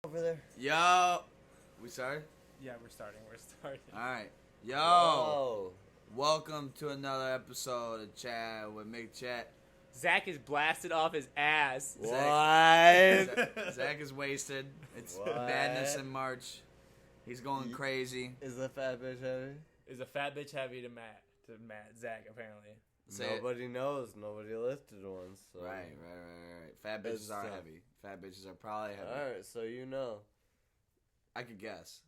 Over there. Yo, we started? Yeah, we're starting. All right. Yo, Whoa. welcome to another episode of Chat with Mickchat. Zach is blasted off his ass. What? Zach is wasted. It's What? madness in March. He's going crazy. Is the fat bitch heavy? Is a fat bitch heavy to Matt? Zach, apparently. Nobody knows. Nobody lifted one. So. Right. Fat bitches It's are tough. heavy. Fat bitches are probably heavy. Alright, so you know. I could guess.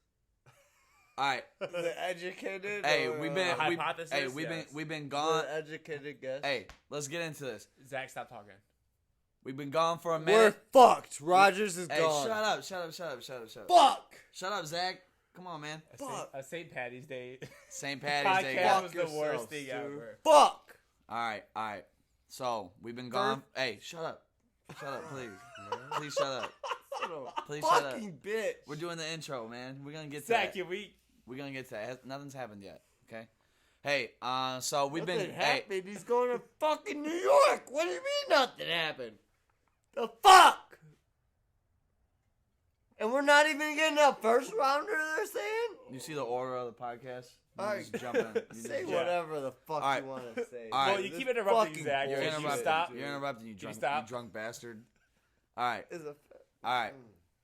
All right. The educated. Hey, or, we've been hypothesis? we've been the gone. educated guess. Hey, let's get into this. Zach, stop talking. We've been gone for a We're minute. fucked. Rodgers is Hey, gone. shut up. Fuck. Shut up, Zach. Come on, man. A St. Patty's Day St. Patty's Day. podcast guys. was the yourself, worst thing Stu. ever. Fuck. All right. So we've been gone. Hey, shut up, please. Please shut up. Please shut up. Fucking bitch. We're doing the intro, man. We're gonna get to Zach, that. can we? We're gonna get to that. Nothing's happened yet. Okay. Hey, so we've Nothing been. Hey, happened. He's going to fucking New York. What do you mean nothing happened? The fuck? And we're not even getting a first rounder, they're saying? you see the order of the podcast? You Alright. just jump in. You Say just- whatever the fuck Alright. you want to say. Alright. Well, you This keep interrupting fucking Zach. You're Can you bullshit, stop? dude. You're interrupting. You Can you drunk. stop? You drunk bastard. All right. Is a All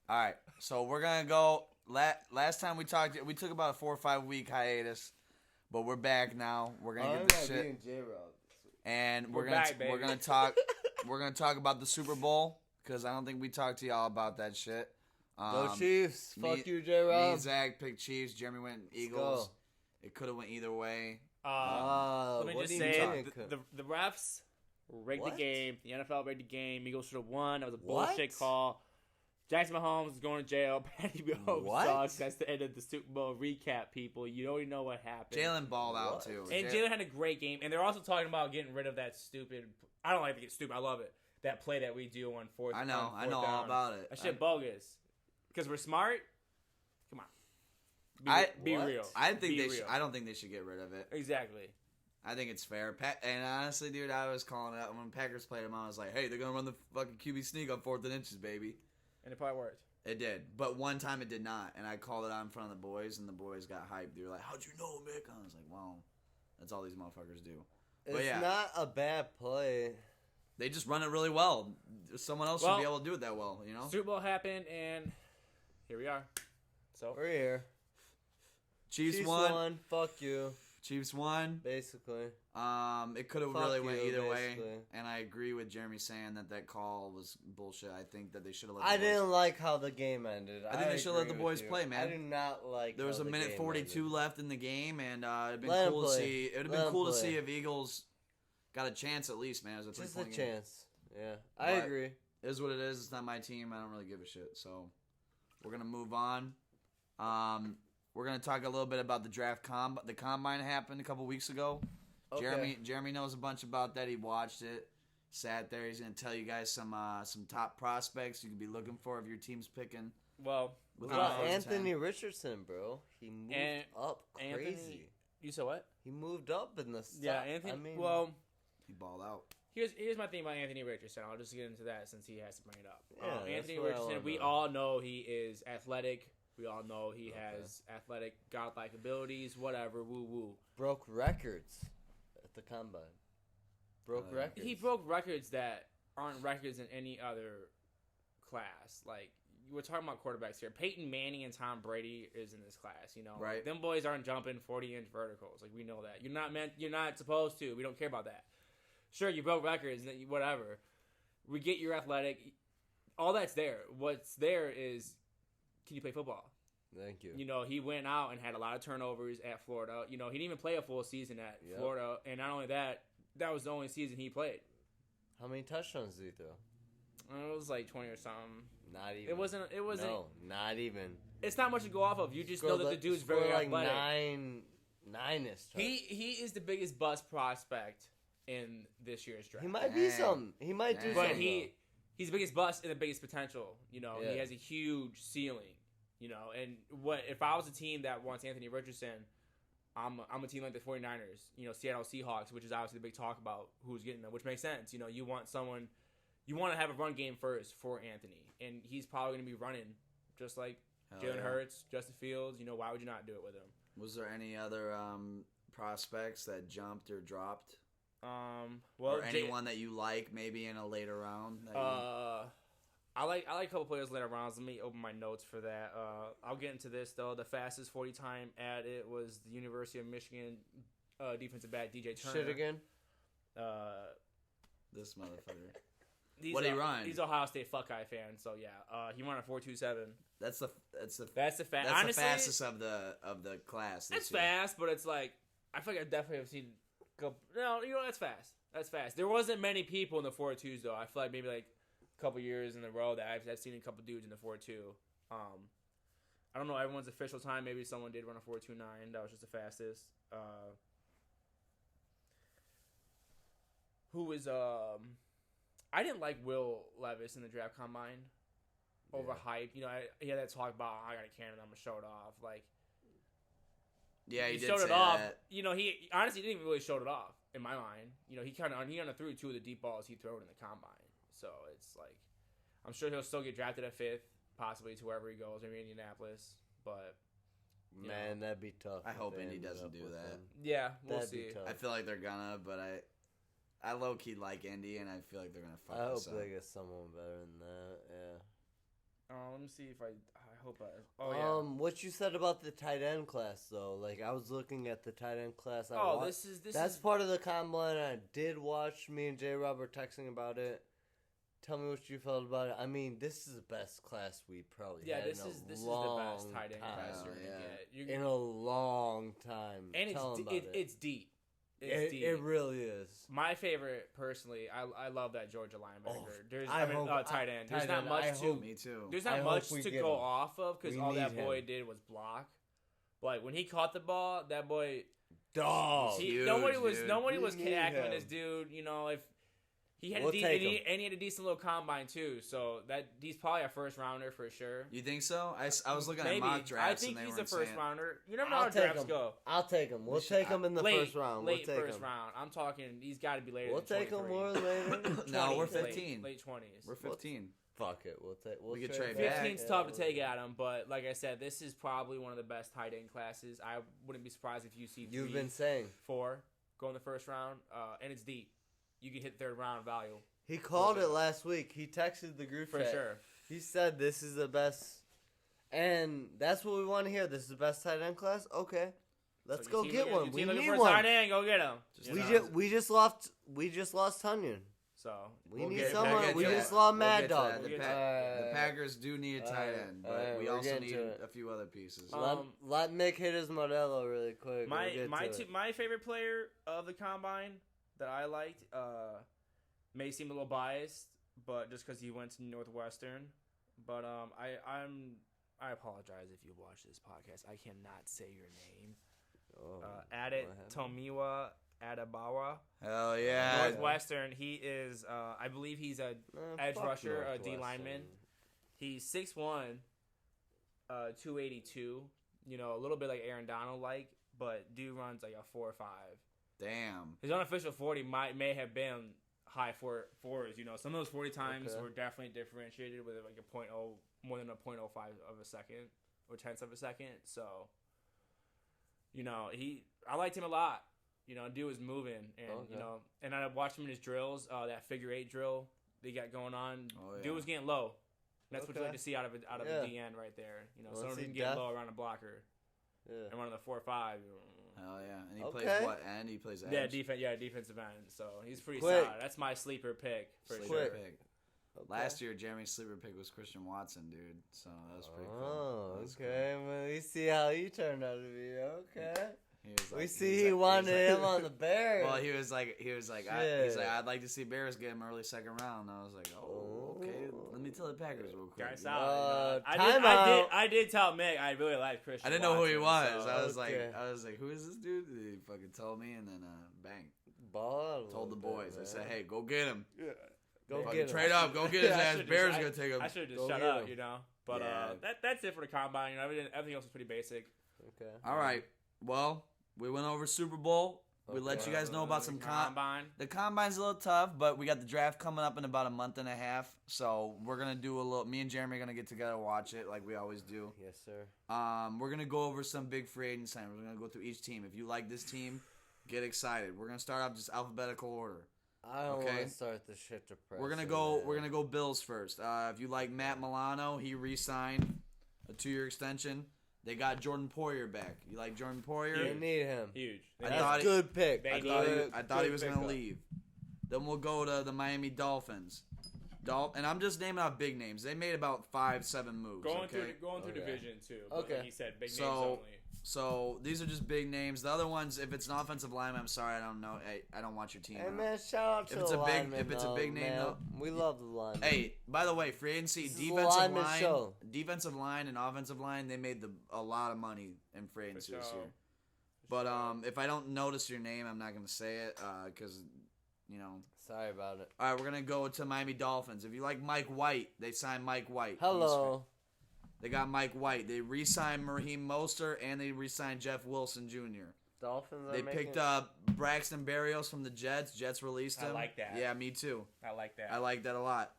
right. So we're gonna go. Last time we talked, we took about a 4 or 5 week hiatus, but we're back now. We're gonna get this shit, and We're back, baby. we're gonna talk. We're gonna talk about the Super Bowl because I don't think we talked to y'all about that shit. Go Chiefs. me- Fuck you, Me J-Rob. and Zach picked Chiefs. Jeremy went Eagles. It could have went either way. Let me what just do you say, mean? the refs rigged the What? game. The NFL rigged the game. Eagles should have won. That was a What? bullshit call. Jackson Mahomes is going to jail. Patty Mahomes What? sucks. That's the end of the Super Bowl recap, people. You already know what happened. Jalen balled out What? too. And Jalen had a great game. And they're also talking about getting rid of that stupid. I don't like to get stupid. I love it. That play that we do on fourth. I know on fourth all down. about it. That shit bogus. Because we're smart. Come on. Be What? real. I think Be they real. should. I don't think they should get rid of it. Exactly. I think it's fair. And honestly, dude, I was calling it out when Packers played them. I was like, hey, they're gonna run the fucking QB sneak on 4th and inches, baby. And it probably worked. It did, but one time it did not, and I called it out in front of the boys, and the boys got hyped. They were like, "How'd you know, Mick?" I was like, "Well, that's all these motherfuckers do. It's But yeah. not a bad play. They just run it really well. Someone else should be able to do it that well, you know." Super Bowl happened, and here we are. So We're here. Chiefs won. Fuck you. Chiefs won. Basically. It could have Fuck really went you, either way, basically. and I agree with Jeremy saying that call was bullshit. I think that they should have let. I the boys. didn't like how the game ended. I think they should let the agree boys with you. play, man. I do not like. There was how a the minute game 42 ended. left in the game, and it'd been Let 'em cool to play. see. It would have Let been 'em cool to play. see if Eagles got a chance at least, man. As a Just a 3-point game. chance. Yeah, I But- agree. It is what it is. It's not my team. I don't really give a shit. So we're gonna move on. We're gonna talk a little bit about the draft the combine happened a couple weeks ago. Okay. Jeremy knows a bunch about that. He watched it, sat there. He's gonna tell you guys some top prospects you could be looking for if your team's picking. well, With What about first Anthony 10. Richardson, bro? He moved An- up crazy. Anthony- you said what? He moved up in the stuff. Yeah, Anthony. I mean, well, He balled out. here's my thing about Anthony Richardson. I'll just get into that since he has to bring it up. Yeah, that's Anthony what I Richardson. wanna We know. all know he is athletic. We all know he Okay. has athletic, godlike abilities. Whatever. Woo woo. broke records at the combine. Broke Yeah. records. He broke records that aren't records in any other class. Like, we're talking about quarterbacks here. Peyton Manning and Tom Brady is in this class, you know. Right. Like, them boys aren't jumping 40-inch verticals. Like, we know that. You're not supposed to. We don't care about that. Sure, you broke records, whatever. We get you're athletic. All that's there. What's there is, can you play football? Thank you. You know, he went out and had a lot of turnovers at Florida. You know, he didn't even play a full season at Yep. Florida. And not only that, that was the only season he played. How many touchdowns did he throw? It was like 20 or something. Not even. It wasn't. No, not even. It's not much to go off of. You just know Scored that the like- dude's scored very like athletic. nine-ish. He is the biggest bust prospect in this year's draft. He might be Dang. something. He might do Dang. but something. he's the biggest bust and the biggest potential. You know, Yeah. he has a huge ceiling. You know, and if I was a team that wants Anthony Richardson, I'm a team like the 49ers. You know, Seattle Seahawks, which is obviously the big talk about who's getting them, which makes sense. You know, you want to have a run game first for Anthony, and he's probably going to be running just like Hell Jalen yeah. Hurts, Justin Fields. Why would you not do it with him? Was there any other prospects that jumped or dropped? Well, or anyone that you like, maybe in a later round? I like a couple players later rounds. Let me open my notes for that. I'll get into this though. The fastest 40 time at it was the University of Michigan defensive back DJ Turner. Shit again. This motherfucker. What did he run? He's Ohio State Fuckeye fan, so yeah. He ran a 4.27. That's the Honestly, fastest of the class. It's year. fast, but it's like I feel like I definitely have seen. That's fast. That's fast. There wasn't many people in the 4.2s though. I feel like maybe like a couple years in a row that I've seen a couple dudes in the 4.2. I don't know everyone's official time. Maybe someone did run a 4.29. That was just the fastest. Who was I didn't like Will Levis in the draft combine. Overhyped. He had that talk about I got a cannon, I'm gonna show it off. Like, yeah, he did showed say it off. that. He honestly didn't even really show it off in my mind. He kind of threw 2 of the deep balls he threw in the combine. So it's like, I'm sure he'll still get drafted at 5th, possibly to wherever he goes, maybe Indianapolis. But Man, that'd be tough. I if hope they Indy ended doesn't up do with that. him. yeah, we'll That'd see. be tough. I feel like they're gonna, but I low key like Indy, and I feel like they're gonna fuck I hope us up. they get someone better than that. Yeah. Let me see if I hope I. Oh yeah. What you said about the tight end class though, like I was looking at the tight end class. This That's is part of the combine. I did watch. Me and J. Rob were texting about it. Tell me what you felt about it. I mean, this is the best class we probably had this in a is the long best tight end time. class you're Yeah. gonna get. In a long time. And Tell 'em about it's deep. It really is. My favorite, personally, I love that Georgia linebacker. Oh, Tight end. tight There's not end, much I to. hope- Me too. There's I not hope much we to get go him. off of because We all that need boy him. did was block. Like when he caught the ball, that boy. Dog. Huge, nobody was dude. tackling him. this dude. If he had We'll take him. and he had a decent little combine too. So he's probably a first rounder for sure. You think so? I was looking Maybe. at mock drafts. I think and they he's a weren't first saying- rounder. You never know I'll how take drafts him. go. I'll take him. We'll take him in the Late first round. Late we'll take first him. round. I'm talking. He's got to be later. We'll than take him 23. more later. No, we're 20s, 15. Late 20s. We're 15. Fuck it. We'll take. We could trade back. 15's tough to take at him, but like I said, this is probably one of the best tight end classes. I wouldn't be surprised if you see You've been saying 4 go in the first round, and it's deep. You can hit third round value he called it last week. He texted the group for chat. sure. He said this is the best, and that's what we want to hear. This is the best tight end class. Okay, let's So go your get team- one. your We team looking need for a one. tight end, go get him. We just lost Tunyon. So We We'll need get- someone. we'll get We to just that. lost We'll Mad get to Dog. that. We'll get The Packers do need a tight end, but we we're also getting need to it. a few other pieces. Let Mick hit his Modelo really quick. My favorite player of the combine that I liked may seem a little biased, but just because he went to Northwestern. But I apologize if you watch this podcast. I cannot say your name. Tomiwa Adabawa. Hell yeah! Northwestern. He is. I believe he's a edge rusher, a D lineman. He's 6'1", 282. A little bit like Aaron Donald, but dude runs like a 4.5. Damn. His unofficial 40 may have been high fours. Some of those 40 times were definitely differentiated with like a 0.0, more than a 0.05 of a second or tenths of a second. So, I liked him a lot. Dude was moving, and and I watched him in his drills. That figure 8 drill they got going on. Oh, yeah. Dude was getting low. That's what you like to see out of a DN right there. Someone who can get low around a blocker and run the 4.5. Hell yeah! And he plays what end? He plays edge. Defensive end. So he's pretty Quick. solid. That's my sleeper pick for Sleeper sure. pick. Last year, Jeremy's sleeper pick was Christian Watson, dude. So that was pretty cool. Oh, That was okay. Well, we see how he turned out to be. Okay. He was We like- see was he like- wanted was him on the Bears. Well, he was like, he's like, Shit. I'd like to see Bears get him early second round. And I was like, oh, okay. Let me tell the Packers real quick. Guys, solid. timeout. I did tell Mick I really liked Christian. I didn't know who he Watson, was. so- I was Okay. like, who is this dude? And he fucking told me, and then bang, Ball out a told the little boys. bit, I said, man. hey, go get him. Go Fucking get him. trade up, go get his I ass. should've Bears just- gonna take him. I should have just Go shut get up, him. But Yeah. that's it for the combine. Everything else was pretty basic. Okay. All right. Well, we went over Super Bowl. We let you guys know about some combine. The combine's a little tough, but we got the draft coming up in about a month and a half. So we're gonna do a little. Me and Jeremy are gonna get together and watch it like we always do. Yes, sir. We're gonna go over some big free agent signings. We're gonna go through each team. If you like this team, get excited. We're gonna start off just alphabetical order. I don't want to start the shit depressing. We're gonna go Bills first. If you like Matt Milano, he re-signed a 2-year extension. They got Jordan Poyer back. You like Jordan Poyer? You need him. Huge. That's good pick. I thought he was gonna leave. Then we'll go to the Miami Dolphins. And I'm just naming out big names. They made about 5-7 moves. Going through division too. Okay. Like he said, big names only. So these are just big names. The other ones, if it's an offensive lineman, I'm sorry, I don't know. Hey, I don't want your team. Hey man, shout out to the lineman. If it's a big name, though, we love the lineman. Hey, by the way, free agency, defensive line, and offensive line, they made a lot of money in free agency this year. But if I don't notice your name, I'm not gonna say it because Sorry about it. All right, we're gonna go to Miami Dolphins. If you like Mike White, they signed Mike White. Hello. They got Mike White. They re-signed Raheem Mostert, and they re-signed Jeff Wilson Jr. Dolphins. They picked up Braxton Berrios from the Jets. Jets released him. I like that. Yeah, me too. I like that. I like that a lot.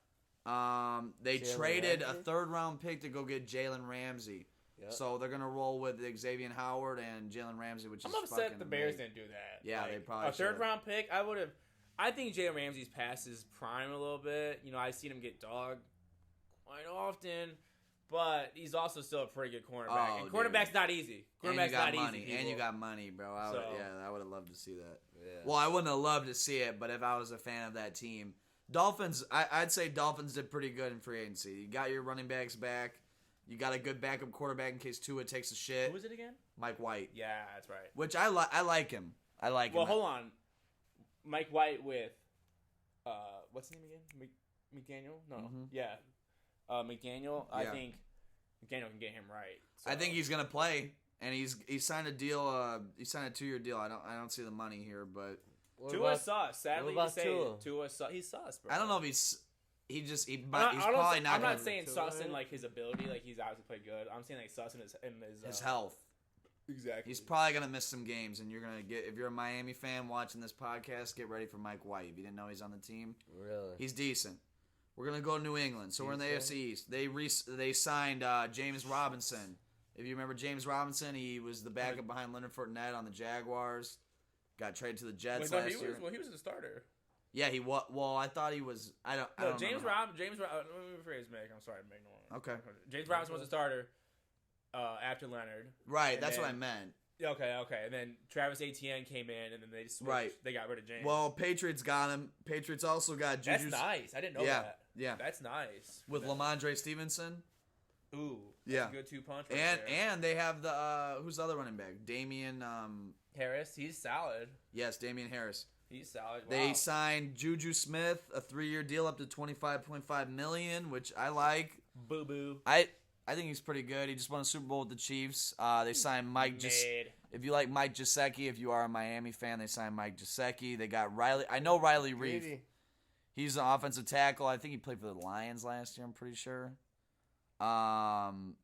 They traded a 3rd-round pick to go get Jalen Ramsey. Yep. So they're gonna roll with Xavier Howard and Jalen Ramsey, which I'm is upset fucking the Bears amazing. didn't do that. Yeah, they probably a 3rd-round pick. I think Jalen Ramsey's past his prime a little bit. I've seen him get dogged quite often. But he's also still a pretty good cornerback. And cornerback's not easy. Cornerback's not easy. And you got money, bro. I would have loved to see that. Yeah. Well, I wouldn't have loved to see it, but if I was a fan of that team. Dolphins, I'd say Dolphins did pretty good in free agency. You got your running backs back. You got a good backup quarterback in case Tua takes a shit. Who was it again? Mike White. Yeah, that's right. Which I like him. I like him. Well, hold on. Mike White with, what's his name again? McDaniel? No. Mm-hmm. Yeah. McDaniel, I think McDaniel can get him right. So. I think he's gonna play, and he signed a deal. He signed a 2-year deal. I don't see the money here, but Tua's sus. Sadly, to say Tua's sus. He's sus, bro. I don't know if he's probably not. I'm not saying sus in like his ability, like he's obviously played good. I'm saying like sus in his health. Exactly. He's probably gonna miss some games, and you're gonna get. If you're a Miami fan watching this podcast, get ready for Mike White. If you didn't know he's on the team, really, he's decent. We're gonna go to New England, so we're in the AFC East. They signed James Robinson. If you remember James Robinson, he was the backup behind Leonard Fournette on the Jaguars. Got traded to the Jets last year. He was the starter. Yeah, he was. Well, I thought he was. I don't. James Robinson. Let me rephrase, Meg. I'm sorry, Meg. Okay. James Robinson was the starter after Leonard. Right. That's what I meant. Okay. And then Travis Etienne came in, and then they switched. Right. They got rid of James. Well, Patriots got him. Patriots also got Juju. That's nice. I didn't know that. Yeah. That's nice. With Lamondre Stevenson. Ooh. That's a good 2-punch. And they have the who's the other running back? Damian Harris. He's solid. Yes, Damian Harris. He's solid. Wow. They signed Juju Smith, a 3-year deal up to $25.5 million, which I like. Boo boo. I think he's pretty good. He just won a Super Bowl with the Chiefs. They signed Mike. If you like Mike Gesicki, if you are a Miami fan, they signed Mike Gesicki. They got Riley. I know Riley Reef. He's an offensive tackle. I think he played for the Lions last year. I'm pretty sure. And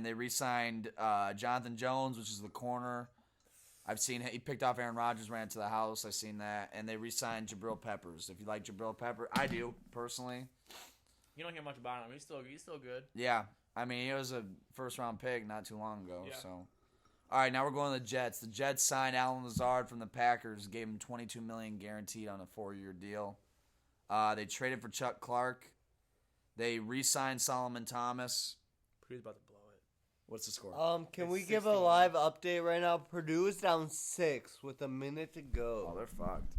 they re-signed Jonathan Jones, which is the corner. I've seen he picked off Aaron Rodgers, ran to the house. I've seen that, and they re-signed Jabril Peppers. If you like Jabril Peppers, I do personally. You don't hear much about him. He's still good. Yeah, I mean he was a 1st-round pick not too long ago. Yeah. So, all right, now we're going to the Jets. The Jets signed Alan Lazard from the Packers, gave him $22 million guaranteed on a 4-year deal. They traded for Chuck Clark. They re-signed Solomon Thomas. Purdue's about to blow it. What's the score? Can we give a live update right now? Purdue is down 6 with a minute to go. Oh, they're fucked.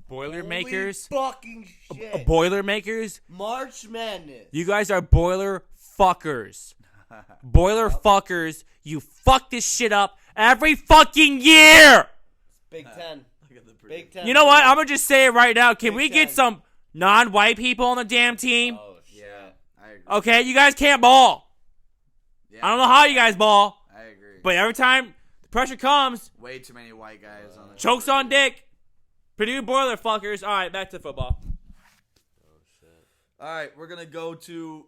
Boilermakers. Fucking shit. Boilermakers. March Madness. You guys are boiler fuckers. Boiler fuckers. You fuck this shit up every fucking year. Big 10. Big 10. You know what? I'm going to just say it right now. Can we get some non-white people on the damn team? Oh, shit. Yeah, I agree. Okay, you guys can't ball. Yeah, I don't know how you guys ball. I agree. But every time the pressure comes, way too many white guys on the chokes on dick. Purdue boiler fuckers. All right, back to football. Oh, shit. All right, we're going to go to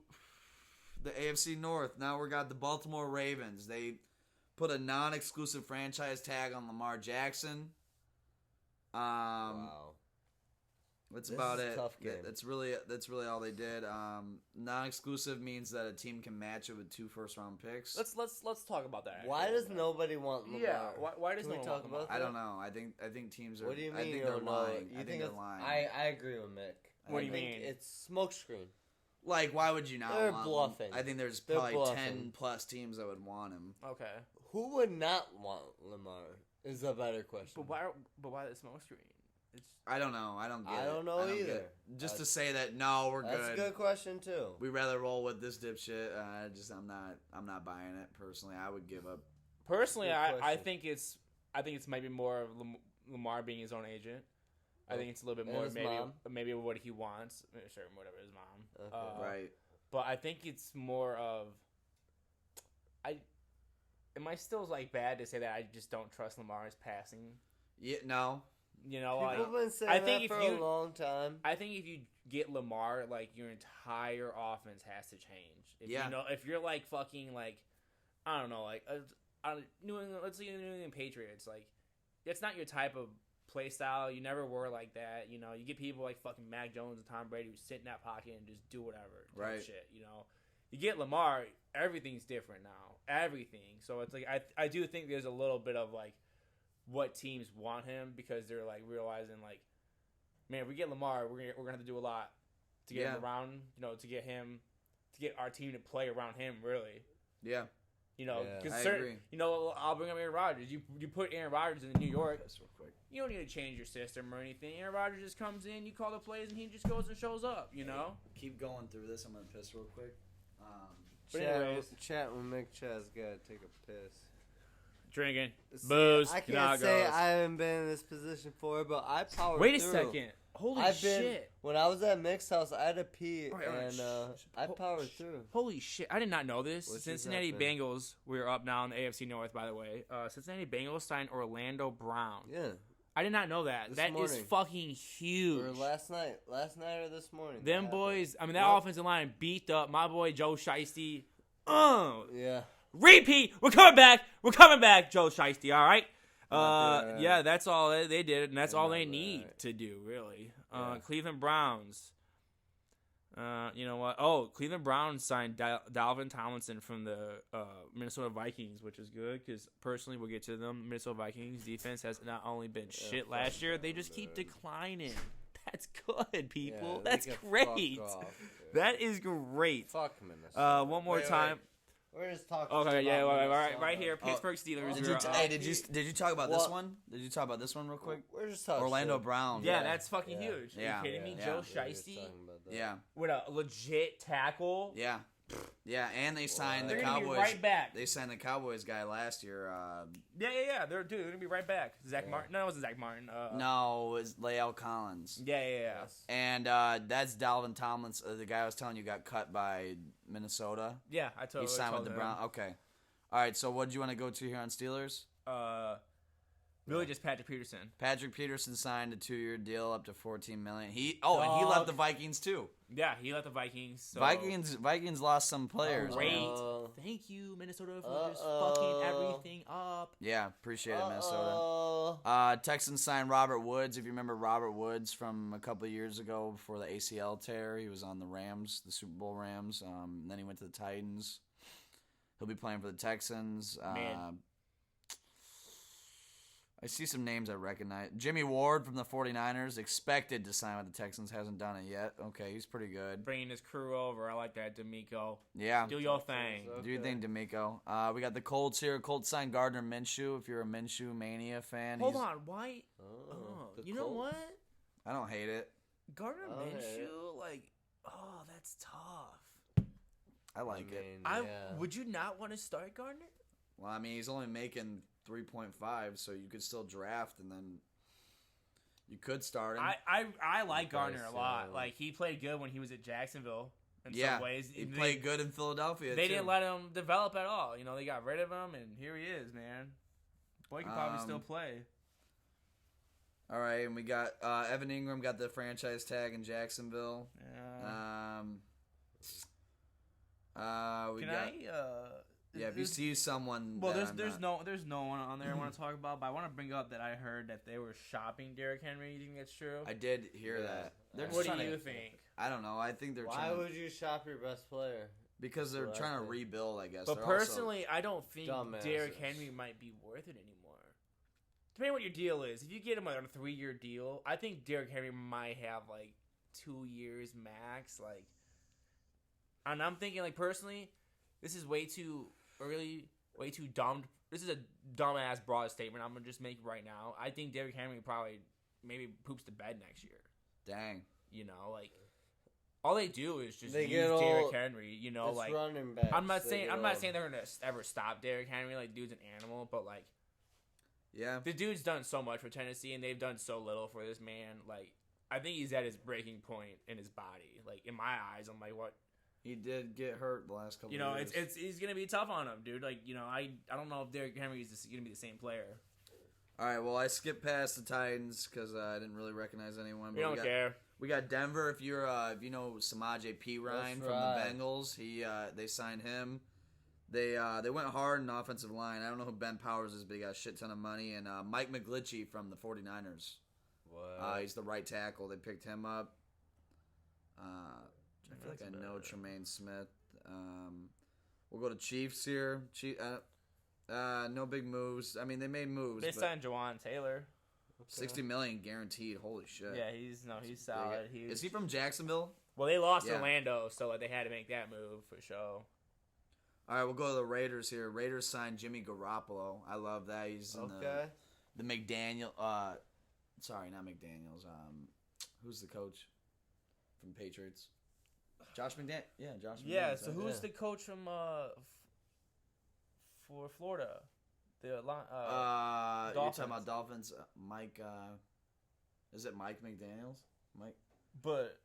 the AFC North. Now we got the Baltimore Ravens. They put a non-exclusive franchise tag on Lamar Jackson. Wow. That's This about is a it. tough game. That's really all they did. Non-exclusive means that a team can match it with 2 first-round picks. Let's talk about that. Why does nobody want Lamar? Yeah. Why does Can we no one talk want Lamar? about I don't know. I think teams are. What do you mean? I think you they're don't know? lying. You I think they're it's- lying. I agree with Mick. What do you think mean? It's smokescreen. Like, why would you not? They're want bluffing. Him? I think there's They're probably bluffing. 10 plus teams that would want him. Okay. Who would not want Lamar? Is a better question. But why the smoke screen? It's I don't know. I don't get I it. don't know get either. it. Just to say that no, we're That's good. a good question too. We rather roll with this dipshit. I'm not buying it personally. I would give up. personally, Good I question. think it's maybe more of Lamar being his own agent. I think it's a little bit And more his mom. maybe what he wants. Sure, whatever his mom. Okay. Right. But I think it's more of Am I still like bad to say that I just don't trust Lamar's passing? Yeah. No. You know, People like have been saying I think that if for you- a long time. I think if you get Lamar, like your entire offense has to change. If Yeah. You know, if you're like fucking like, I don't know, like New England, let's say the New England Patriots, like it's not your type of play style. You never were like that. You know, you get people like fucking Mac Jones and Tom Brady who sit in that pocket and just do whatever. type Right. Shit. You know, you get Lamar, everything's different now. Everything. So it's like I do think there's a little bit of like what teams want him because they're like realizing like, man, if we get Lamar, we're gonna have to do a lot to get him around. You know, to get our team to play around him. Really. Yeah. You know, Yeah. because I agree. you know, I'll bring up Aaron Rodgers. You put Aaron Rodgers in New York. That's real quick. You don't need to change your system or anything. Aaron Rodgers just comes in, you call the plays, and he just goes and shows up. You know. Keep going through this. I'm gonna piss real quick. But anyways, Chat with Mickchat's gotta take a piss. Drinking, See, booze. I you know how can't it say goes. I haven't been in this position before, but I powered Wait a through. second. Holy I've been shit. when I was at Mick's house. I had to pee, Alright, and I powered through. Holy shit! I did not know this. What's Cincinnati happening? Bengals. We're up now in the AFC North, by the way. Cincinnati Bengals signed Orlando Brown. Yeah, I did not know that. This That is morning. fucking huge. or last night or this morning. Them that boys. I mean, that Yep. offensive line beat up my boy Joe Shiesty. Oh, happened. Yeah, repeat. We're coming back. We're coming back, Joe Shiesty. All right. Not doing Yeah, that's all they did, and that's They're all not they doing need right. to do, really. Yeah. Cleveland Browns. You know what? Oh, Cleveland Browns signed Dalvin Tomlinson from the Minnesota Vikings, which is good because personally, we'll get to them. Minnesota Vikings defense has not only been shit last year, they just keep declining. That's good, people. Yeah, That's they get great. fucked off, dude. That is great. Fuck Minnesota. One more Wait, time. We're just talking. Okay, shit yeah, about right Minnesota. here. Pittsburgh Steelers. Did are you up. hey, did you talk about this Well- one? Did you talk about this one real quick? We're just talking. Orlando shit. Brown. Yeah, that's fucking Yeah. huge. Are Yeah. you kidding me? Yeah. Joe Yeah, we were Shiesty talking about that. Yeah. with a legit tackle. Yeah. Yeah, and they signed They're the gonna Cowboys. be right back. They signed the Cowboys guy last year. Yeah. They're gonna be right back. Zach Yeah. Martin. No, it wasn't Zach Martin. No, it was Lael Collins. Yeah. Yes. And that's Dalvin Tomlinson, the guy I was telling you got cut by Minnesota. Yeah, I totally He signed with told the him. Browns. Okay. All right, so what did you want to go to here on Steelers? Really just Patrick Peterson. Patrick Peterson signed a 2-year deal up to $14 million. And he left the Vikings too. Yeah, he left the Vikings. So Vikings lost some players. Great. man. Thank you, Minnesota, for just fucking everything up. Yeah, appreciate it, Minnesota. Texans signed Robert Woods. If you remember Robert Woods from a couple of years ago before the ACL tear, he was on the Rams, the Super Bowl Rams. Then he went to the Titans. He'll be playing for the Texans. Man. I see some names I recognize. Jimmy Ward from the 49ers, expected to sign with the Texans, hasn't done it yet. Okay, he's pretty good. Bringing his crew over. I like that, D'Amico. Yeah. Do your thing. Do you think, D'Amico? We got the Colts here. Colts signed Gardner Minshew. If you're a Minshew Mania fan. Hold on. Why? the You know Colts. what? I don't hate it. Gardner Oh, yeah. Minshew, like, that's tough. I like it. Would you not want to start Gardner? Well, I mean, he's only making 3.5, so you could still draft, and then you could start him. I like Gardner a Okay, lot. so- Like, he played good when he was at Jacksonville in yeah, some ways. he They- played good in Philadelphia, They too. didn't let him develop at all. You know, they got rid of him, and here he is, man. Boy can probably still play. All right, and we got Evan Ingram got the franchise tag in Jacksonville. Yeah. We Can got I Yeah, if you see someone. Well, that there's no one on there I want to talk about, but I want to bring up that I heard that they were shopping Derrick Henry. You think that's true? I did hear that. They're What just do you trying to- think? I don't know. I think they're Why trying. would you shop your best player? Because they're Well, trying to I think- rebuild, I guess. But They're personally, I don't think dumbasses. Derrick Henry might be worth it anymore. Depending on what your deal is. If you get him on a 3-year deal, I think Derrick Henry might have like 2 years max. Like, and I'm thinking, like, personally, this is way too early, way too dumb. This is a dumbass broad statement I'm gonna just make right now. I think Derrick Henry probably maybe poops the bed next year. Dang. You know, like, all they do is just They use get all- Derrick Henry. You know, It's like, running backs. I'm not They saying get all- they're gonna ever stop Derrick Henry. Like, dude's an animal, but like, Yeah. the dude's done so much for Tennessee, and they've done so little for this man. Like, I think he's at his breaking point in his body. Like, in my eyes, I'm like, what? He did get hurt the last couple. You know, years. it's he's gonna be tough on him, dude. Like, you know, I don't know if Derrick Henry is gonna be the same player. All right. Well, I skipped past the Titans because I didn't really recognize anyone. We don't care. We got Denver. If you know Samaje Perine That's from right. the Bengals, they signed him. They went hard in the offensive line. I don't know who Ben Powers is, but he got a shit ton of money. And Mike McGlinchey from the 49ers. What? He's the right tackle. They picked him up. I feel like I know Tremaine Smith. We'll go to Chiefs here. No big moves. I mean, they made moves. They but signed Jawan Taylor. $60 million guaranteed. Holy shit. Yeah, he's solid. Is he from Jacksonville? Well, they lost Yeah. Orlando, so like, they had to make that move for sure. All right, we'll go to the Raiders here. Raiders signed Jimmy Garoppolo. I love that. He's in the McDaniel. Sorry, not McDaniels. Who's the coach from Patriots? Josh McDaniels. Yeah, Josh. Yeah. McDaniels, So right? who's the coach from for Florida? The You're Dolphins. talking about Dolphins. Mike. Is it Mike McDaniels? Mike. But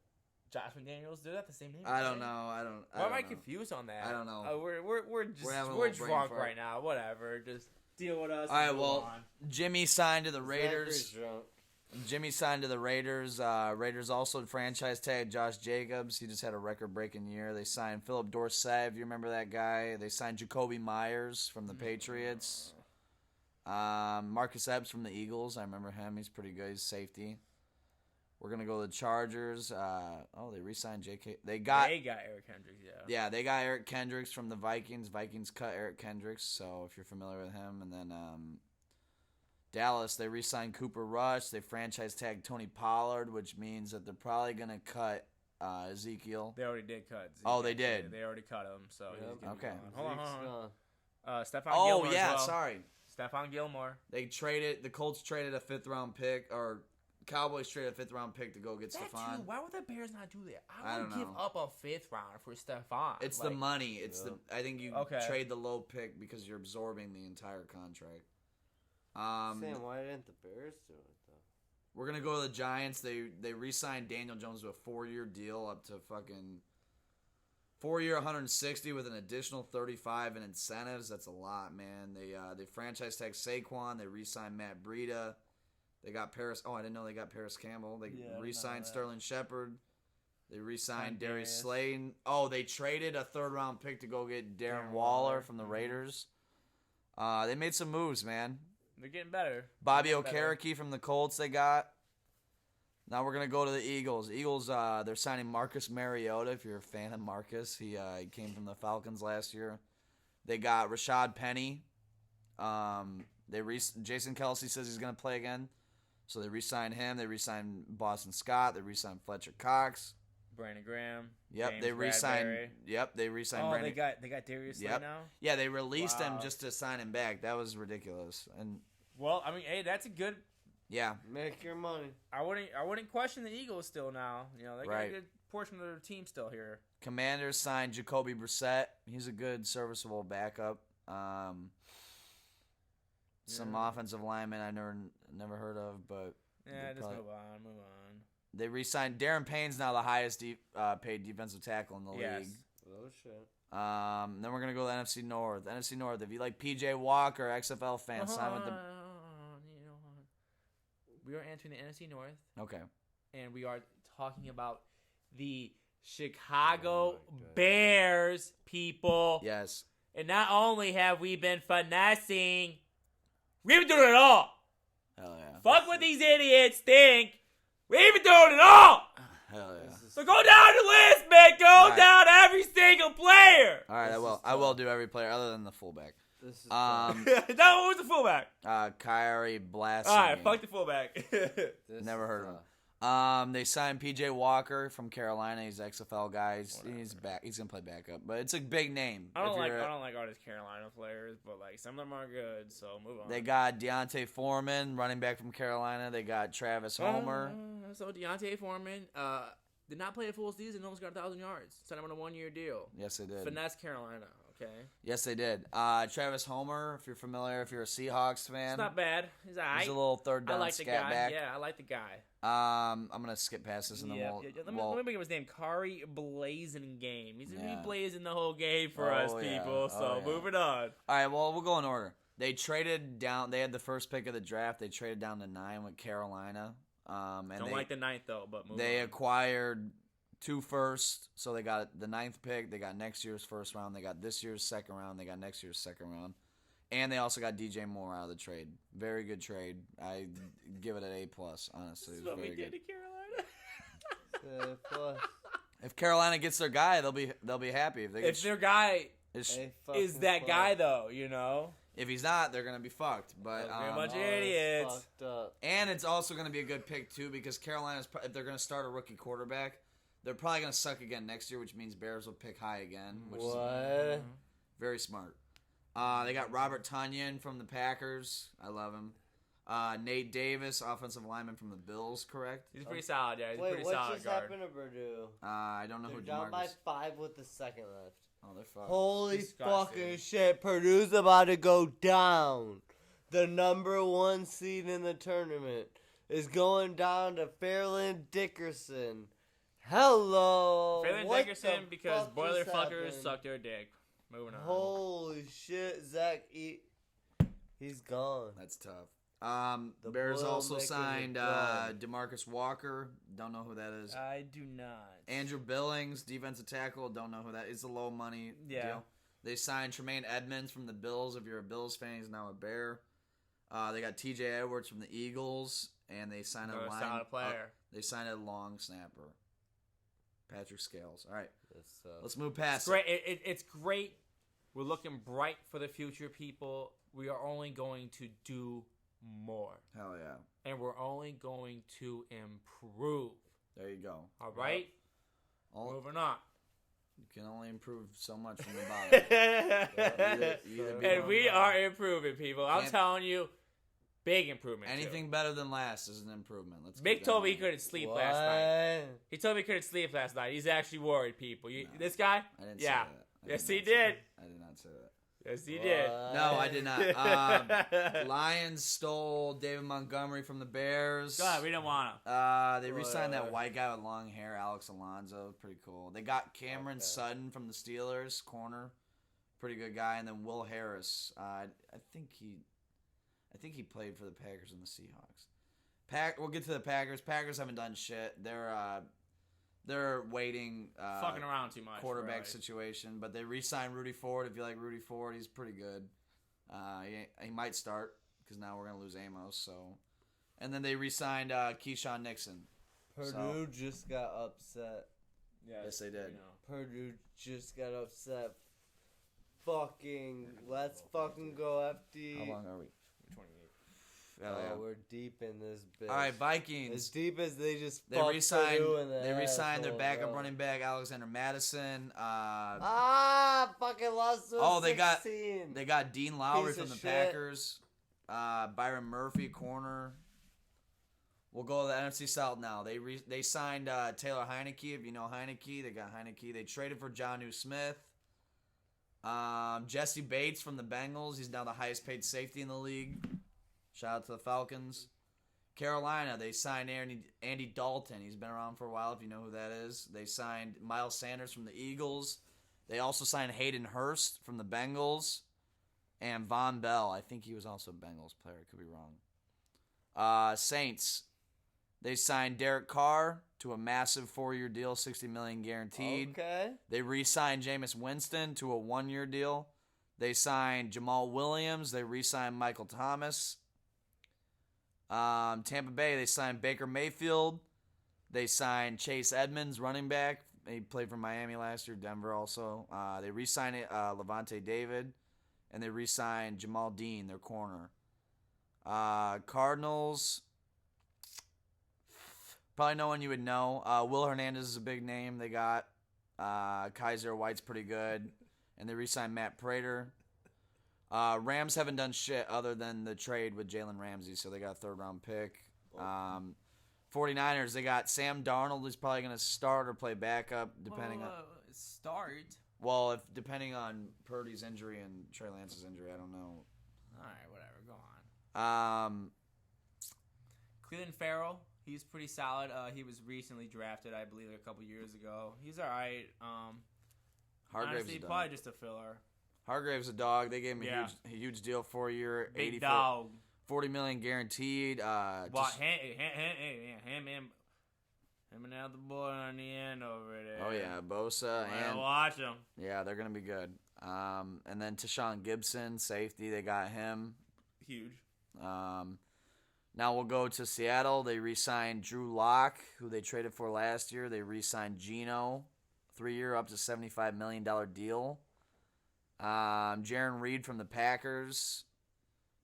Josh McDaniels, they're not the same name. I don't right? know. Why am I know. confused on that? I don't know. We're having a we're little brain drunk fart. right now. Whatever. Just deal with us. All right. and move Well, on. Jimmy signed to the Raiders. Zachary's drunk. Jimmy signed to the Raiders. Raiders also franchise tagged Josh Jacobs. He just had a record-breaking year. They signed Philip Dorsett. If you remember that guy. They signed Jacoby Myers from the Patriots. Marcus Epps from the Eagles. I remember him. He's pretty good. He's safety. We're gonna go to the Chargers. They re-signed J.K. They got Eric Kendricks. Yeah. Yeah, they got Eric Kendricks from the Vikings. Vikings cut Eric Kendricks, so if you're familiar with him. And then Dallas, they re-signed Cooper Rush. They franchise tagged Tony Pollard, which means that they're probably going to cut Ezekiel. They already did cut. Zeke, Oh, they actually. did? They already cut him. So Yep. he's gonna be Okay. gone. Hold Zeke's on. gone. Stephon Oh, Gilmore. yeah, as well. sorry. Stephon Gilmore. The Colts traded a 5th-round pick, or Cowboys traded a 5th-round pick to go get That Stephon. too. Why would the Bears not do that? I I would don't give know. up a 5th round for Stephon. It's the money. I think you Okay. trade the low pick because you're absorbing the entire contract. Sam, why didn't the Bears do it though? We're gonna go to the Giants. They re-signed Daniel Jones to a 4-year deal up to fucking 4-year 160 with an additional 35 in incentives. That's a lot, man. They franchise tag Saquon. They re-signed Matt Breida. They got Paris. Oh, I didn't know they got Paris Campbell. They re-signed Sterling Shepard. They re-signed Darius Slayton. Oh, they traded a 3rd-round pick to go get Darren Waller from the Raiders. They made some moves, man. They're getting better. Bobby Okereke from the Colts they got. Now we're going to go to the Eagles. Eagles, they're signing Marcus Mariota, if you're a fan of Marcus. He came from the Falcons last year. They got Rashad Penny. Jason Kelsey says he's going to play again. So they re-signed him. They re-signed Boston Scott. They re-signed Fletcher Cox. Brandon Graham. Yep, James they re-signed. Bradbury. Yep, they re-signed Oh, Brandon. they got Darius Slay Yep. now. Yeah, they released him Wow. just to sign him back. That was ridiculous. And Well, I mean, hey, that's a good. yeah, Make your money. I wouldn't question the Eagles still now. You know, they got Right. a good portion of their team still here. Commanders signed Jacoby Brissett. He's a good, serviceable backup. Some offensive linemen I never heard of, but Yeah, just probably- move on. they re-signed Darren Payne's now the highest paid defensive tackle in the Yes. league. Oh shit. Then we're gonna go to the NFC North. NFC North. If you like PJ Walker, XFL fans, sign with the. You know, we are entering the NFC North, Okay. and we are talking about the Chicago Oh my God. Bears, people. Yes. And not only have we been finessing, we've been doing it all. Hell yeah. Fuck what these idiots think. We've been doing it all. Hell yeah. So go down the list, man. Go down every single player. All right, I will do every player other than the fullback. This is No, what was the fullback? Kyrie Blasting. All right, fuck the fullback. Never heard of him. They signed PJ Walker from Carolina. He's an XFL guy. He's back. He's gonna play backup, but it's a big name. I don't like all these Carolina players, but like some of them are good. So move on. They got Deontay Foreman, running back from Carolina. They got Travis Homer. So Deontay Foreman did not play a full season. Almost got 1,000 yards. Signed him on a 1-year deal. Yes, they did. Finesse Carolina. Okay. Yes, they did. Travis Homer, if you're familiar, if you're a Seahawks fan. It's not bad. He's all right. He's a little third down scat back. Yeah, I like the guy. I'm going to skip past this and then Let me make up his name. Kari Blazing Game. He's blazing the whole game for us people. So moving on. All right, well, we'll go in order. They traded down. They had the first pick of the draft. They traded down to 9 with Carolina. Don't like the 9th, though, but move they on. acquired 2 firsts, so they got the 9th pick. They got next year's first round. They got this year's second round. They got next year's second round. And they also got DJ Moore out of the trade. Very good trade. I give it an A+, honestly. This is what we did to Carolina. If Carolina gets their guy, they'll be happy. If their guy is that guy, though, you know? If he's not, they're going to be fucked. But a bunch of idiots. And it's also going to be a good pick, too, because Carolina's, if they're going to start a rookie quarterback, they're probably going to suck again next year, which means Bears will pick high again. Which is very smart. They got Robert Tonyan from the Packers. I love him. Nate Davis, offensive lineman from the Bills, correct? He's pretty solid, yeah. He's a pretty solid guard. What just happened to Purdue? I don't know who They're down by DeMarcus. 5 with the second left. Oh, they're fucked. Holy Disgusting. fucking shit. Purdue's about to go down. The number 1 seed in the tournament is going down to Fairleigh Dickerson. Hello. Fairleigh Dickerson because boiler fuckers suck their dick. Moving on. Holy shit, Zach. He's gone. That's tough. The Bears also signed DeMarcus Walker. Don't know who that is. I do not. Andrew Billings, defensive tackle. Don't know who that is. It's a low money deal. They signed Tremaine Edmonds from the Bills. If you're a Bills fan, he's now a Bear. They got T.J. Edwards from the Eagles, and they signed a solid player. They signed a long snapper, Patrick Scales. All right, It's, let's move past great. It's great. We're looking bright for the future, people. We are only going to do more. Hell yeah. And we're only going to improve. There you go. All right? Moving on. You can only improve so much from the bottom. And we are improving, people. I'm telling you, big improvement. Anything better than last is an improvement. Mick told me he couldn't sleep last night. He told me he couldn't sleep last night. He's actually worried, people. This guy? I didn't say that. Yes, he did. I did not say that. Yes, he did. No, I did not. Lions stole David Montgomery from the Bears. God, we don't want him. They re-signed that white guy with long hair, Alex Alonso. Pretty cool. They got Cameron Sutton from the Steelers, corner. Pretty good guy. And then Will Harris. I think he played for the Packers and the Seahawks. We'll get to the Packers. Packers haven't done shit. They're waiting. Fucking around too much. Quarterback situation, but they re-signed Rudy Ford. If you like Rudy Ford, he's pretty good. He might start because now we're gonna lose Amos. So, and then they re-signed Keyshawn Nixon. Purdue just got upset. Yes, they did. Purdue just got upset. Let's fucking go, FD. How long are we? 28. We're deep in this bitch. All right, Vikings. As deep as they just re-signed. Purdue in the They re-signed their asshole, backup bro. running back Alexander Madison. Fucking lost to They got 16. Dean Lowry Piece from of the shit. Packers. Byron Murphy, corner. We'll go to the NFC South now. They signed Taylor Heineke. If you know Heineke, they got Heineke. They traded for Jonnu Smith. Jesse Bates from the Bengals. He's now the highest paid safety in the league. Shout out to the Falcons. Carolina, they signed Andy Dalton. He's been around for a while, if you know who that is. They signed Miles Sanders from the Eagles. They also signed Hayden Hurst from the Bengals. And Von Bell. I think he was also a Bengals player. Could be wrong. Saints, they signed Derek Carr to a massive 4-year deal, $60 million guaranteed. Okay. They re-signed Jameis Winston to a 1-year deal. They signed Jamal Williams. They re-signed Michael Thomas. Tampa Bay, they signed Baker Mayfield. They signed Chase Edmonds, running back. He played for Miami last year, Denver also. They re-signed Levante David. And they re-signed Jamal Dean, their corner. Cardinals, probably no one you would know. Will Hernandez is a big name they got. Kaiser White's pretty good. And they re-signed Matt Prater. Rams haven't done shit other than the trade with Jalen Ramsey, so they got a third-round pick. 49ers, they got Sam Darnold, who's probably going to start or play backup, depending on... Start? Well, depending on Purdy's injury and Trey Lance's injury, I don't know. All right, whatever. Go on. Cleveland Farrell, he's pretty solid. He was recently drafted, I believe, a couple years ago. He's all right. Hargrave's honestly, a dog. probably just a filler. Hargrave's a dog. They gave him a huge deal, 4-year, Big dog. $40 million guaranteed. Him and the boy on the end over there. Oh yeah, Bosa and watch him. Yeah, they're gonna be good. And then Tashawn Gibson, safety, they got him. Huge. Now we'll go to Seattle. They re-signed Drew Lock, who they traded for last year. They re-signed Geno, 3-year, up to $75 million deal. Jaron Reed from the Packers.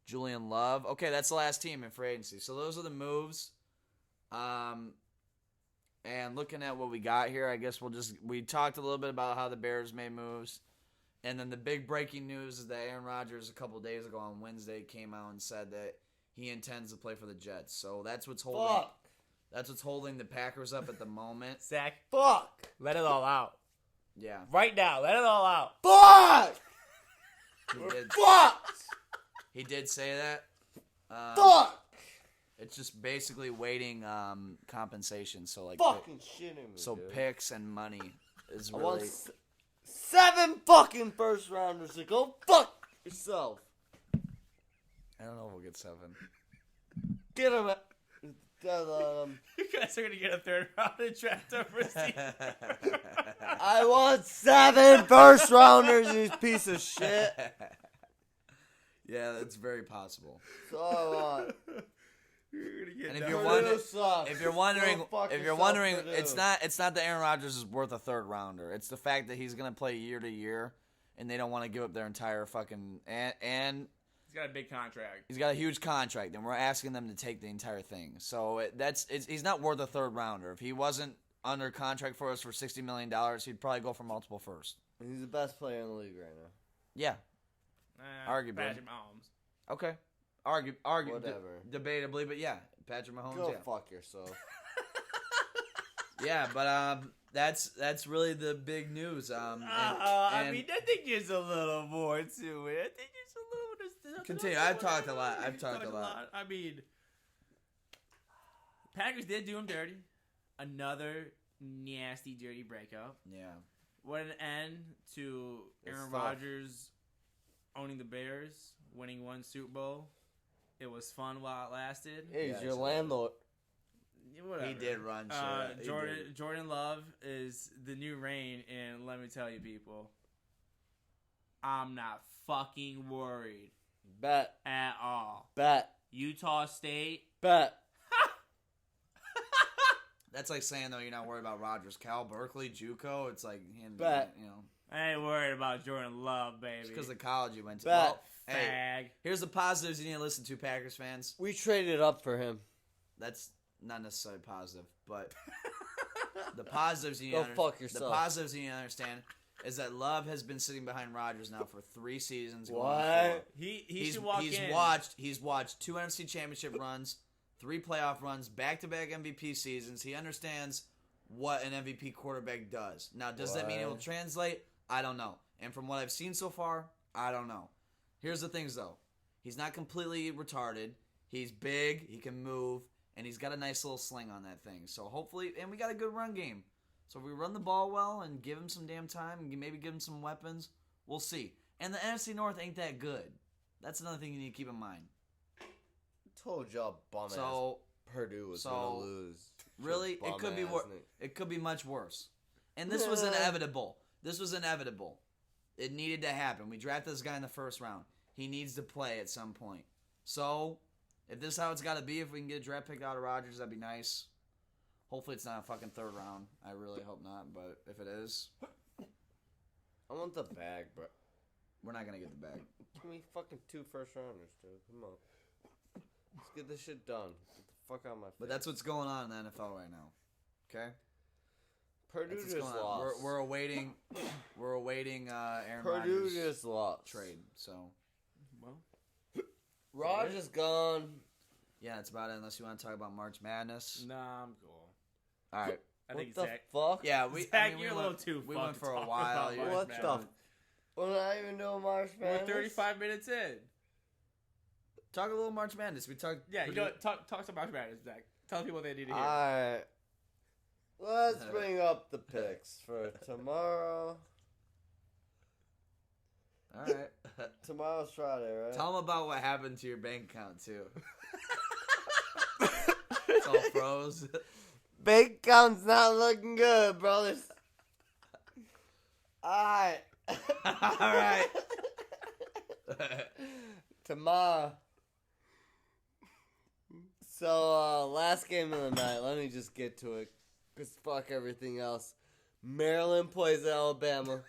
Julian Love. Okay, that's the last team in free agency. So those are the moves. And looking at what we got here, I guess we talked a little bit about how the Bears made moves. And then the big breaking news is that Aaron Rodgers a couple days ago on Wednesday came out and said that he intends to play for the Jets. So that's what's holding the Packers up at the moment. Zach, fuck. Let it all out. Yeah. Right now, let it all out. Fuck! He did say that. Fuck! It's just basically waiting compensation. So like fucking shitting me. So dude. picks and money is I really want 7 fucking first rounders to go fuck yourself. I don't know if we'll get 7. Get him. You guys are gonna get a third round and draft over season. I want 7 first rounders, you piece of shit. Yeah, that's very possible. That's all I want. And if you're wondering, it's not that Aaron Rodgers is worth a third rounder. It's the fact that he's gonna play year to year, and they don't want to give up their entire fucking and he's got a big contract. He's got a huge contract, and we're asking them to take the entire thing. So he's not worth a third rounder. If he wasn't under contract for us for $60 million, he'd probably go for multiple first. He's the best player in the league right now. Yeah, arguably. Patrick Mahomes. Okay. Whatever. Debatably, but yeah, Patrick Mahomes. Go yeah. fuck yourself. Yeah, but that's really the big news. I mean, I think there's a little more to it. I think there's a little. Continue. I've talked a lot. I mean, Packers did do him dirty. Another nasty, dirty breakup. Yeah. What an end to Aaron Rodgers owning the Bears, winning 1 Super Bowl. It was fun while it lasted. Hey, he's your landlord. Whatever. He did run shit. Jordan Love is the new reign, and let me tell you, people, I'm not fucking worried. Bet. At all. Bet. Utah State. Bet. That's like saying, though, you're not worried about Rodgers. Cal Berkeley, JUCO, it's like, Bet. You know. I ain't worried about Jordan Love, baby. Just because of college you went to. Bet. Well, hey, here's the positives you need to listen to, Packers fans. We traded up for him. That's not necessarily positive, but the positives you need Go to fuck yourself. The positives you need to understand is that Love has been sitting behind Rodgers now for 3 seasons. What? He should walk in. He's watched 2 NFC Championship runs, 3 playoff runs, back-to-back MVP seasons. He understands what an MVP quarterback does. Now, does that mean it will translate? I don't know. And from what I've seen so far, I don't know. Here's the things, though. He's not completely retarded. He's big. He can move. And he's got a nice little sling on that thing. So hopefully, and we got a good run game. So if we run the ball well and give him some damn time and maybe give him some weapons, we'll see. And the NFC North ain't that good. That's another thing you need to keep in mind. I told y'all bum-ass Purdue was going to lose. Really, it could be much worse. And this was inevitable. It needed to happen. We drafted this guy in the first round. He needs to play at some point. So, if this is how it's got to be, if we can get a draft pick out of Rodgers, that'd be nice. Hopefully it's not a fucking third round. I really hope not, but if it is... I want the bag, bro. We're not going to get the bag. Give me fucking 2 first rounders, dude. Come on. Let's get this shit done. Get the fuck out of my face. But that's what's going on in the NFL right now. Okay? Purdue That's just what's going on. lost. We're awaiting Aaron Purdue Rodgers just lost. trade. So, Well, Rodgers is gone. yeah, that's about it unless you want to talk about March Madness. nah, I'm cool. All right. I What think the Zach. fuck? Yeah, Zach, you're a little too We fucking went for a talking while. about You're- March What Madness. the? We're not even doing March We're Madness. 35 minutes in. Talk a little March Madness. We talked. Yeah, you know what? Talk to March Madness, Zach. Tell people what they need to hear. Alright. Let's bring up the picks for tomorrow. All right. Tomorrow's Friday, right? Tell them about what happened to your bank account too. It's all froze. Bank account's not looking good, brothers. Alright. All right. Tomorrow. So, last game of the night. Let me just get to it. Because fuck everything else. Maryland plays Alabama.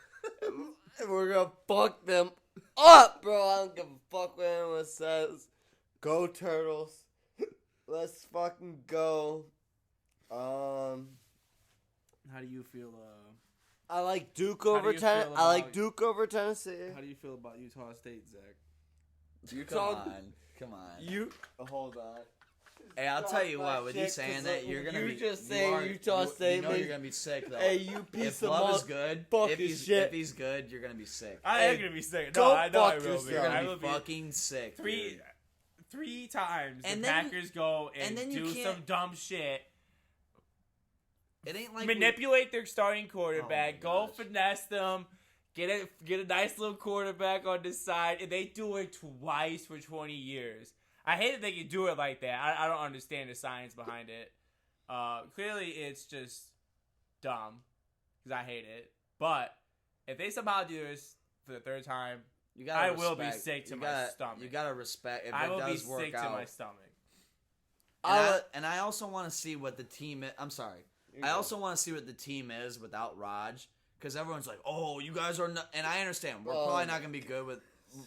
And we're going to fuck them up, bro. I don't give a fuck what anyone says. Go Turtles. Let's fucking go. How do you feel? I like Duke How do over you Tennessee. feel I like about- Duke over Tennessee. How do you feel about Utah State, Zach? Come on. You hold on. Hey, I'll tell you Talk what. my With you shit, saying 'cause that, you're gonna you be. just you saying are- Utah you- State You know means- you're gonna be sick though. Hey, you piece If of Love is good, fucking shit. if he's good, you're gonna be sick. I Hey, am gonna be sick. go No, I know I fuck will yourself. be. You're I gonna will be be. fucking sick. Three times And the then- Packers go and then you do can't- some dumb shit. It ain't like Manipulate their starting Oh quarterback. my Go gosh. finesse them. Get a nice little quarterback on the side, and they do it twice for 20 years. I hate that they can do it like that. I don't understand the science behind it. Clearly, it's just dumb because I hate it. But if they somehow do this for the third time, You gotta I will be respect- sick to you my gotta- stomach. You gotta respect if I it will be does work sick out. to my stomach. And I also want to see what the team. I'm sorry. I also want to see what the team is without Raj, because everyone's like, "Oh, you guys are not." And I understand we're probably not gonna be good with.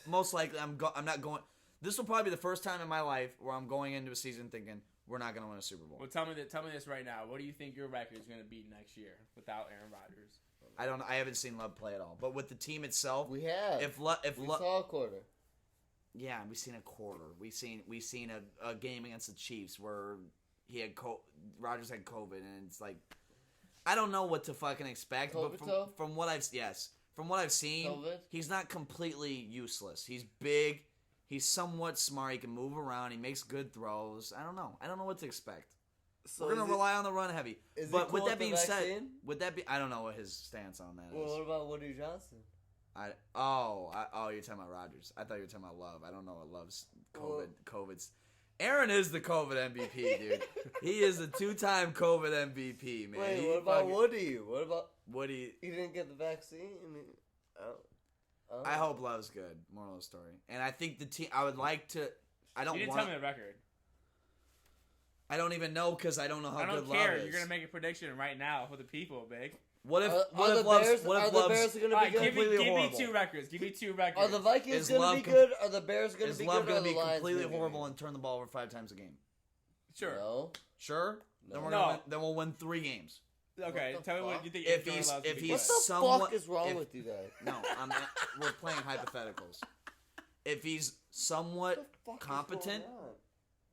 Most likely, I'm not going. This will probably be the first time in my life where I'm going into a season thinking we're not gonna win a Super Bowl. Well, tell me this right now. What do you think your record is going to be next year without Aaron Rodgers? I don't. I haven't seen Love play at all. But with the team itself, We have. if we Love, saw a quarter. yeah, we've seen a quarter. We've seen a game against the Chiefs where he had Rodgers had COVID, and it's like I don't know what to fucking expect. But from what I've seen, COVID? he's not completely useless. He's big. He's somewhat smart. He can move around. He makes good throws. I don't know. I don't know what to expect. So We're gonna rely on the run heavy. is But he with cool that with the being said, vaccine? I don't know what his stance on that is. Well, what about Woody Johnson? You're talking about Rodgers. I thought you were talking about Love. I don't know what Love's COVID's. Aaron is the COVID MVP, dude. He is a 2-time COVID MVP, man. Wait, He what about fucking- Woody? What about Woody? he didn't get the vaccine? I hope Love's good. Moral of the story. And I think the team. I would like to. I don't You didn't want. tell me the record. I don't even know because I don't know how I good don't Love care. is. You're gonna make a prediction right now for the people, big. What if? Are What the if Love's? Bears? What Are if the Love's? Bears going to All be right, good? give completely me horrible. 2 records. Give me 2 records. Are the Vikings Is going to Love be com- good? Are the Bears going to Is be Love good? going Or to be the Lions completely gonna be horrible good? and turn the ball over 5 times a game? Sure. No. Sure. Then we're No. gonna win, then we'll win 3 games. Okay, What the tell me what fuck? you think. If Jordan he's- Love's gonna if be he's good. What the somewhat- fuck is wrong if- with you guys? No, I'm not, we're playing hypotheticals. If he's What somewhat the fuck is competent going on?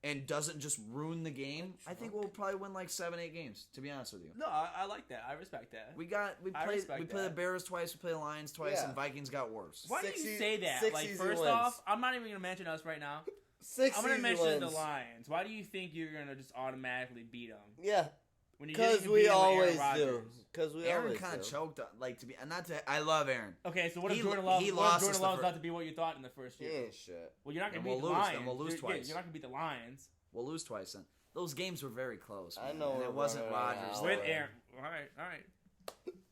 and doesn't just ruin the game, I think we'll probably win like 7-8 games. To be honest with you, No, I like that. I respect that. we I played respect we played the that. Bears twice, we played the Lions twice, Yeah. and Vikings got worse. Why do Six you e- say that? six Like, easy first wins. off, I'm not even gonna mention us right now. 6 I'm gonna easy mention wins. the Lions. Why do you think you're gonna just automatically beat them? Yeah, When you didn't because even we beat 'em with Aaron Aaron Rodgers? kind always of do. choked on, like to be not to. I love Aaron. Okay, so what if He- Jordan Love? he What lost if Jordan us the Love's fir- not to be what you thought in the first He year? ain't shit. Well, you're not gonna Then beat we'll the lose. Then Lions. we'll lose twice. You're not gonna beat the Lions We'll lose twice then. Those games were very close. I Man. know and we're it wasn't running Rodgers. out. with Alright. Aaron. All right.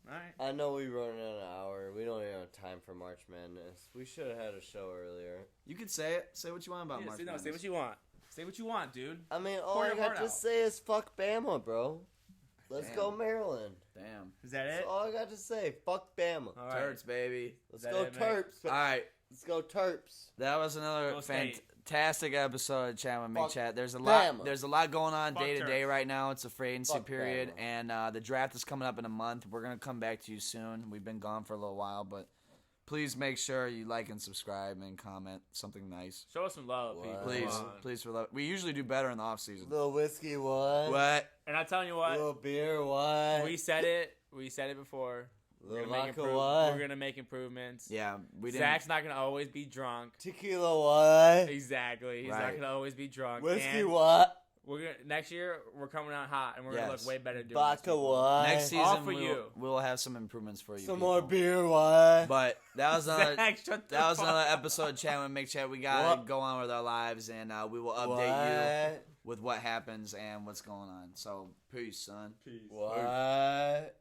All right. I know we running an hour. We don't even have time for March Madness. We should have had a show earlier. You could say it. Say what you want about March Say Madness. what you want. Say what you want, dude. I mean, all Pour I your got heart to out. say is fuck Bama, bro. Let's Damn. go Maryland. Damn. Is that That's it? all I got to say. Fuck Bama. All right. Terps, baby. Let's Is that go it, man? Terps. All right. Let's go Terps. That was another Go State. fantastic episode of Chattin with Fuck Mickchat. There's a Bama. lot. There's a lot going on Fuck day to day Terps. right now. It's a free agency Fuck period, Bama. and the draft is coming up in a month. We're gonna come back to you soon. We've been gone for a little while, but please make sure you like and subscribe and comment something nice. Show us some love, What? people. Please, Come on. please for love. We usually do better in the off season. Little whiskey one. What? And I'm telling you what, Little beer one. we said it. We said it before. We're Little gonna, make vodka one. we're gonna make improvements. Yeah, we didn't. Zach's not gonna always be drunk. Tequila one. Exactly. He's Right. not gonna always be drunk. Whiskey And what? we're gonna next year we're coming out hot and we're gonna Yes. look way better doing Vodka this. one. Next All season for you. we'll have some improvements for you. Some people. more beer one. But that was another. Zach, shut the That was fuck another up. episode of Chat with Mickchat. We gotta What? go on with our lives, and we will update you What? with what happens and what's going on. So, peace, son. What? What?